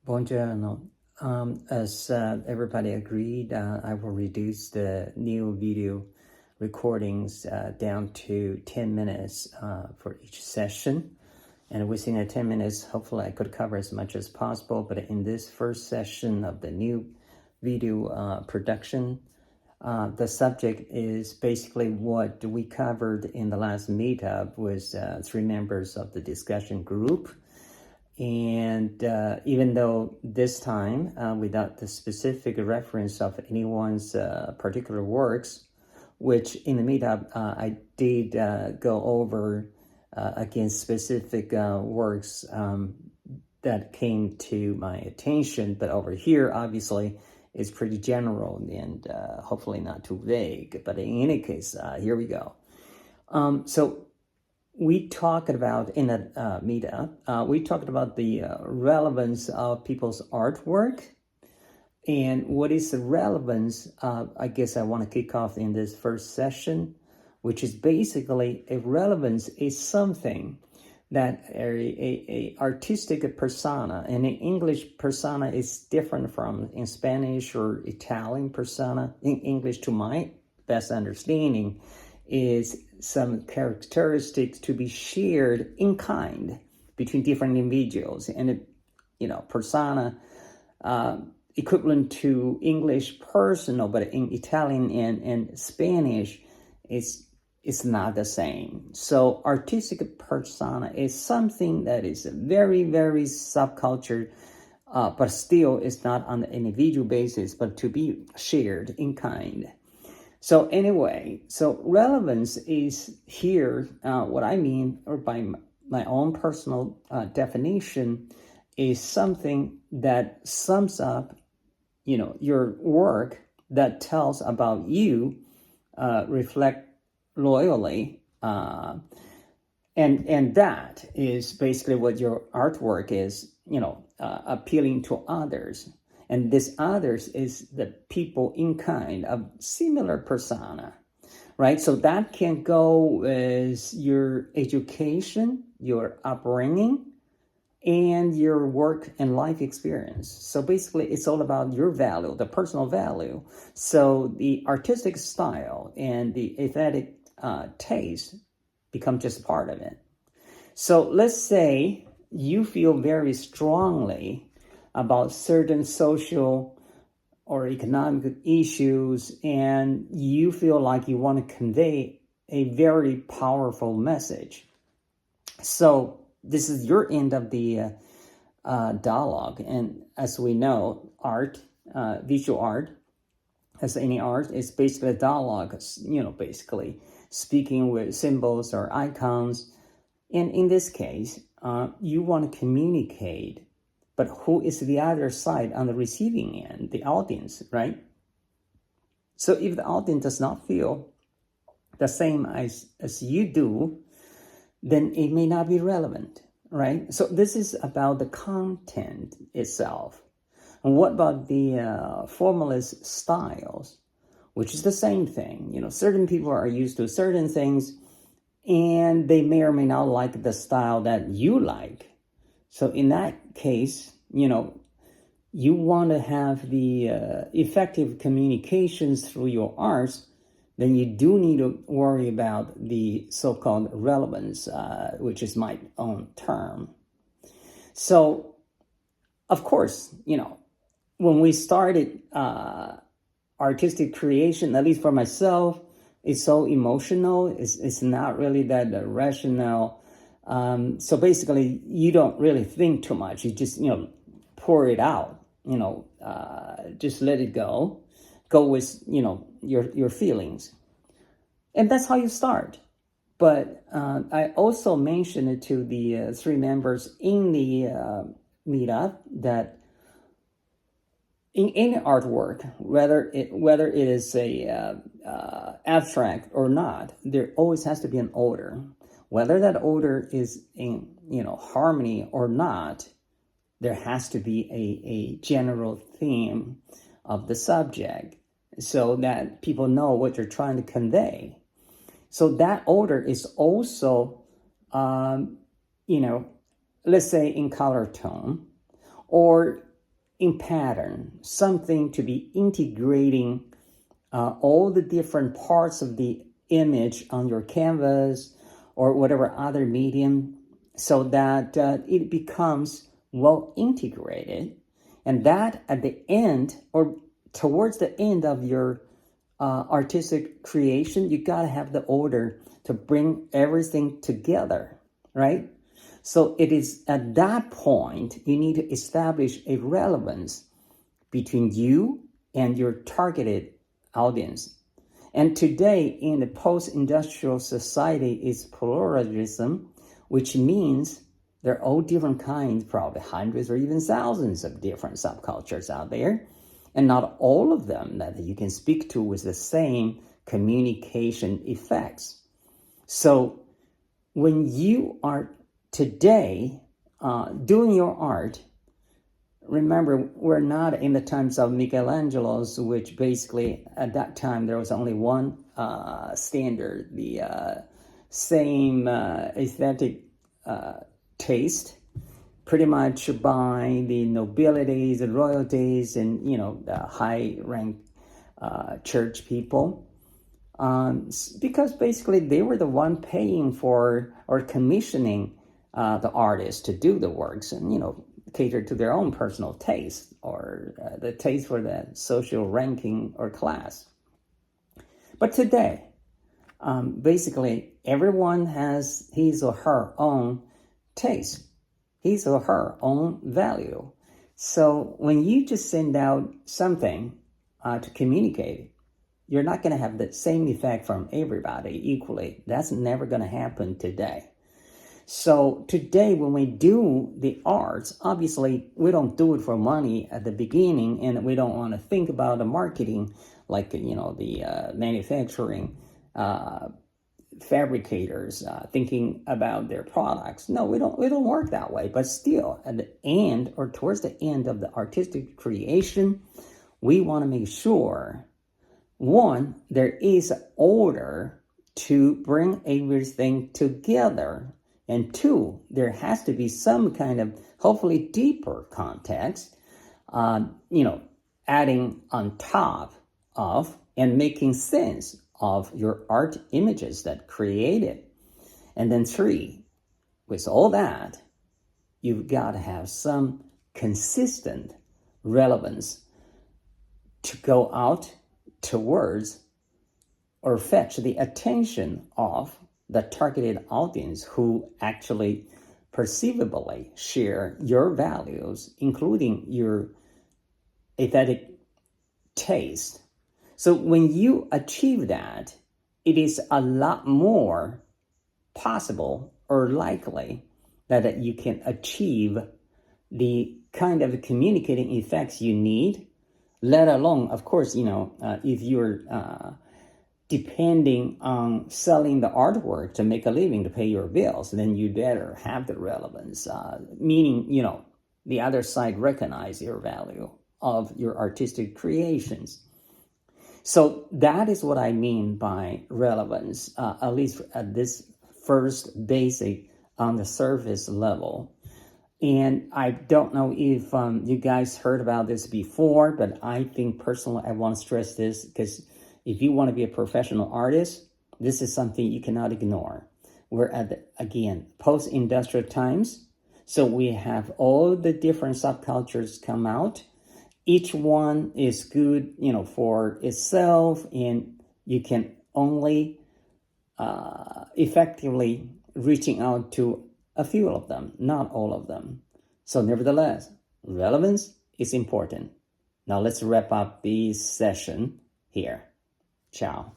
Buongiorno. As everybody agreed, I will reduce the new video recordings down to 10 minutes for each session. And within the 10 minutes, hopefully I could cover as much as possible. But in this first session of the new video production, the subject is basically what we covered in the last meetup with 3 members of the discussion group. And even though this time, without the specific reference of anyone's particular works, which in the meetup I did go over against specific works that came to my attention, but over here, obviously, it's pretty general and hopefully not too vague. But in any case, here we go. So we talked about in that meetup, we talked about the relevance of people's artwork. And what is the relevance? I guess I want to kick off in this first session, which is basically a relevance is something that a artistic persona, and in English persona is different from in Spanish or Italian persona. In English, to my best understanding, is some characteristics to be shared in kind between different individuals. And, persona, equivalent to English personal, but in Italian and Spanish, it's not the same. So artistic persona is something that is very, very subculture, but still is not on the individual basis, but to be shared in kind. So anyway, so relevance is here, what I mean, or by my own personal definition, is something that sums up, your work that tells about you, reflect loyally, and that is basically what your artwork is, appealing to others. And this others is the people in kind of similar persona, right? So that can go as your education, your upbringing, and your work and life experience. So basically, it's all about your value, the personal value. So the artistic style and the aesthetic taste become just part of it. So let's say you feel very strongly about certain social or economic issues, and you feel like you want to convey a very powerful message. So this is your end of the dialogue. And as we know, art, visual art, as any art, is basically a dialogue, basically speaking with symbols or icons. And in this case, you want to communicate, but who is the other side on the receiving end, the audience, right? So if the audience does not feel the same as you do, then it may not be relevant, right? So this is about the content itself. And what about the formalist styles, which is the same thing? Certain people are used to certain things, and they may or may not like the style that you like. So in that case, you want to have the effective communications through your arts, then you do need to worry about the so-called relevance, which is my own term. So, of course, when we started artistic creation, at least for myself, it's so emotional. It's not really that rational. So basically, you don't really think too much. You just, pour it out, just let it go. Go with, your feelings. And that's how you start. But I also mentioned it to the 3 members in the meetup that in any artwork, whether it is a abstract or not, there always has to be an order. Whether that order is in, harmony or not, there has to be a general theme of the subject so that people know what you're trying to convey. So that order is also, let's say in color tone, or in pattern, something to be integrating all the different parts of the image on your canvas or whatever other medium, so that it becomes well integrated. And that at the end, or towards the end of your artistic creation, you got to have the order to bring everything together, right? So it is at that point you need to establish a relevance between you and your targeted audience. And today in the post-industrial society is pluralism, which means there are all different kinds, probably hundreds or even thousands of different subcultures out there. And not all of them that you can speak to with the same communication effects. So when you are today doing your art, remember, we're not in the times of Michelangelo's, which basically at that time there was only one standard, the same aesthetic taste, pretty much by the nobilities, the royalties, and the high rank church people, because basically they were the one paying for or commissioning the artists to do the works, and cater to their own personal taste or the taste for the social ranking or class. But today, basically everyone has his or her own taste, his or her own value. So when you just send out something to communicate, you're not going to have the same effect from everybody equally. That's never going to happen today. So today when we do the arts, obviously we don't do it for money at the beginning, and we don't want to think about the marketing like the manufacturing fabricators thinking about their products. No, we don't work that way. But still, at the end or towards the end of the artistic creation, we want to make sure, one, there is order to bring everything together, and two, there has to be some kind of hopefully deeper context, adding on top of and making sense of your art images that create it. And then three, with all that, you've got to have some consistent relevance to go out towards or fetch the attention of the targeted audience who actually perceivably share your values, including your aesthetic taste. So when you achieve that, it is a lot more possible or likely that you can achieve the kind of communicating effects you need, let alone, of course, if you're depending on selling the artwork to make a living, to pay your bills, then you better have the relevance, meaning, the other side recognize your value of your artistic creations. So that is what I mean by relevance, at least at this first basic on the surface level. And I don't know if you guys heard about this before, but I think personally I want to stress this, because if you want to be a professional artist, this is something you cannot ignore. We're at, again, post-industrial times. So we have all the different subcultures come out. Each one is good, for itself, and you can only effectively reaching out to a few of them, not all of them. So nevertheless, relevance is important. Now let's wrap up this session here. Ciao.